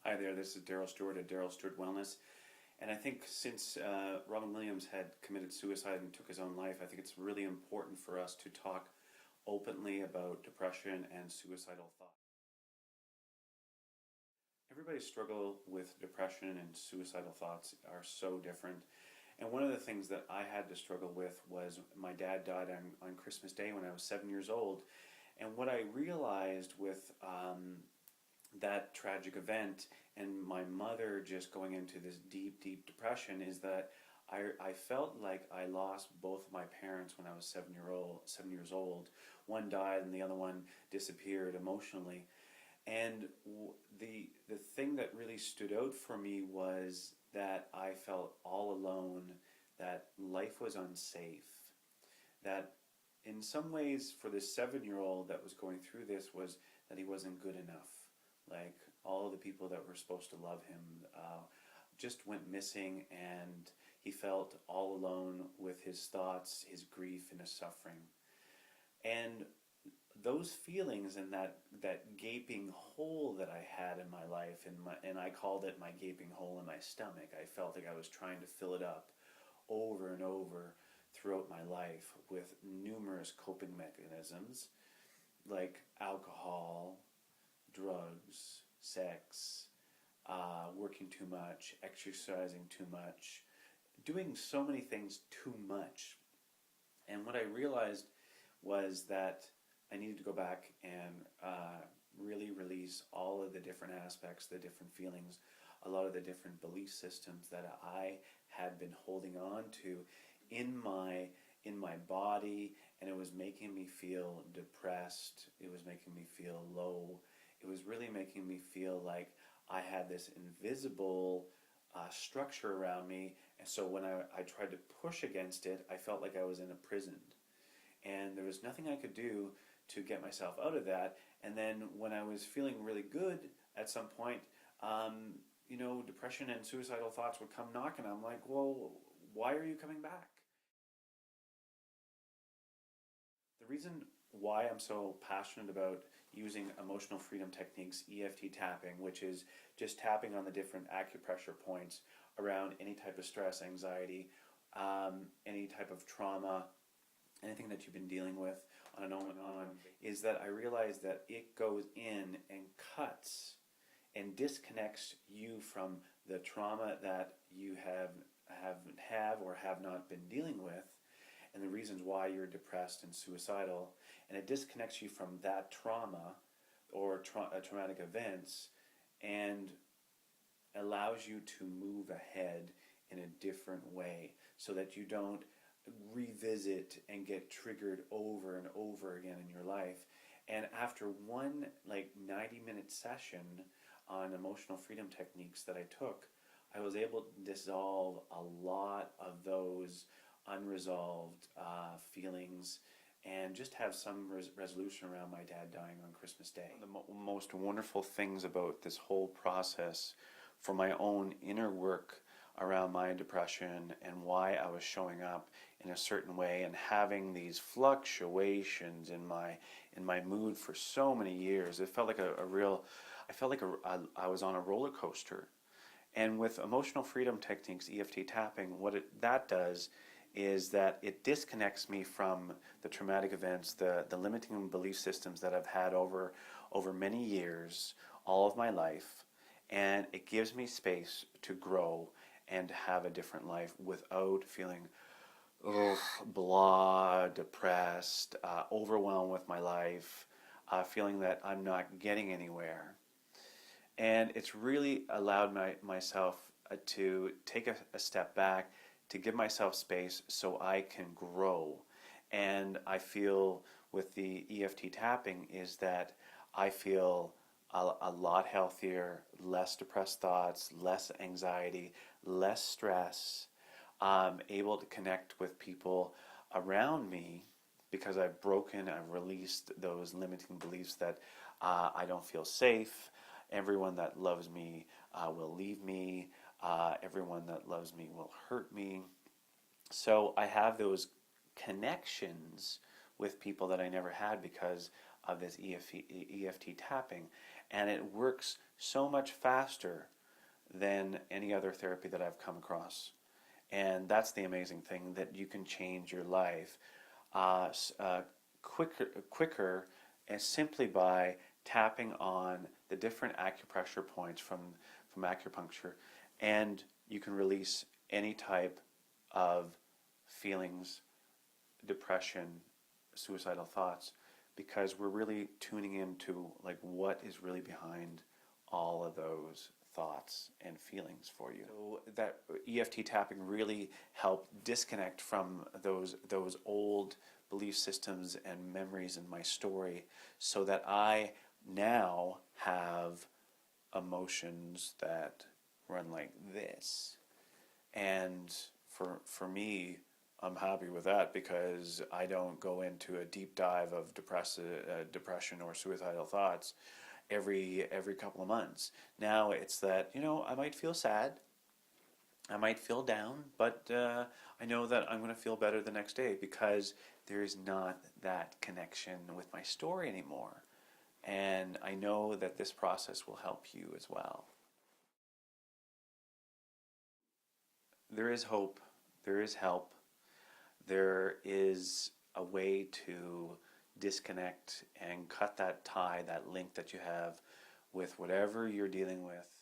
Hi there, this is Daryl Stewart at Daryl Stewart Wellness. And I think since Robin Williams had committed suicide and took his own life, I think it's really important for us to talk openly about depression and suicidal thoughts. Everybody's struggle with depression and suicidal thoughts are so different. And one of the things that I had to struggle with was my dad died on Christmas Day when I was 7 years old. And what I realized with that tragic event and my mother just going into this deep, deep depression is that I felt like I lost both of my parents when I was 7 years old. One died and the other one disappeared emotionally. And the thing that really stood out for me was that I felt all alone, that life was unsafe, that in some ways for this 7-year-old that was going through this was that he wasn't good enough. Like all of the people that were supposed to love him just went missing, and he felt all alone with his thoughts, his grief, and his suffering. And those feelings and that gaping hole that I had in my life, and I called it my gaping hole in my stomach. I felt like I was trying to fill it up over and over throughout my life with numerous coping mechanisms like alcohol, drugs, sex, working too much, exercising too much, doing so many things too much. And what I realized was that I needed to go back and really release all of the different aspects, the different feelings, a lot of the different belief systems that I had been holding on to in my body, and it was making me feel depressed. It was making me feel low. It was really making me feel like I had this invisible structure around me, and so when I tried to push against it, I felt like I was in a prison. And there was nothing I could do to get myself out of that. And then when I was feeling really good at some point, depression and suicidal thoughts would come knocking. I'm like, well, why are you coming back? The reason why I'm so passionate about using emotional freedom techniques, EFT tapping, which is just tapping on the different acupressure points around any type of stress, anxiety, any type of trauma, anything that you've been dealing with on and on, is that I realize that it goes in and cuts and disconnects you from the trauma that you have or have not been dealing with, and the reasons why you're depressed and suicidal, and it disconnects you from that trauma or traumatic events and allows you to move ahead in a different way so that you don't revisit and get triggered over and over again in your life. And after one 90-minute session on emotional freedom techniques that I took, I was able to dissolve a lot of those unresolved feelings and just have some resolution around my dad dying on Christmas Day. One of the most wonderful things about this whole process for my own inner work around my depression and why I was showing up in a certain way and having these fluctuations in my mood for so many years. It felt like I was on a roller coaster. And with emotional freedom techniques, EFT tapping, that does is that it disconnects me from the traumatic events, the limiting belief systems that I've had over many years, all of my life, and it gives me space to grow and have a different life without feeling blah, depressed, overwhelmed with my life, feeling that I'm not getting anywhere. And it's really allowed myself to take a step back, to give myself space so I can grow. And I feel with the EFT tapping is that I feel a lot healthier, less depressed thoughts, less anxiety, less stress, able to connect with people around me because I've released those limiting beliefs that I don't feel safe, everyone that loves me will leave me, everyone that loves me will hurt me. So I have those connections with people that I never had because of this EFT tapping, and it works so much faster than any other therapy that I've come across. And that's the amazing thing, that you can change your life quicker, and simply by tapping on the different acupressure points from acupuncture, and you can release any type of feelings, depression, suicidal thoughts, because we're really tuning into like what is really behind all of those thoughts and feelings for you. So that EFT tapping really helped disconnect from those old belief systems and memories in my story, so that I now have emotions that run like this. And for me, I'm happy with that, because I don't go into a deep dive of depression or suicidal thoughts every couple of months. Now it's that, I might feel sad, I might feel down, but I know that I'm going to feel better the next day, because there is not that connection with my story anymore. And I know that this process will help you as well. There is hope, there is help, there is a way to disconnect and cut that tie, that link that you have with whatever you're dealing with.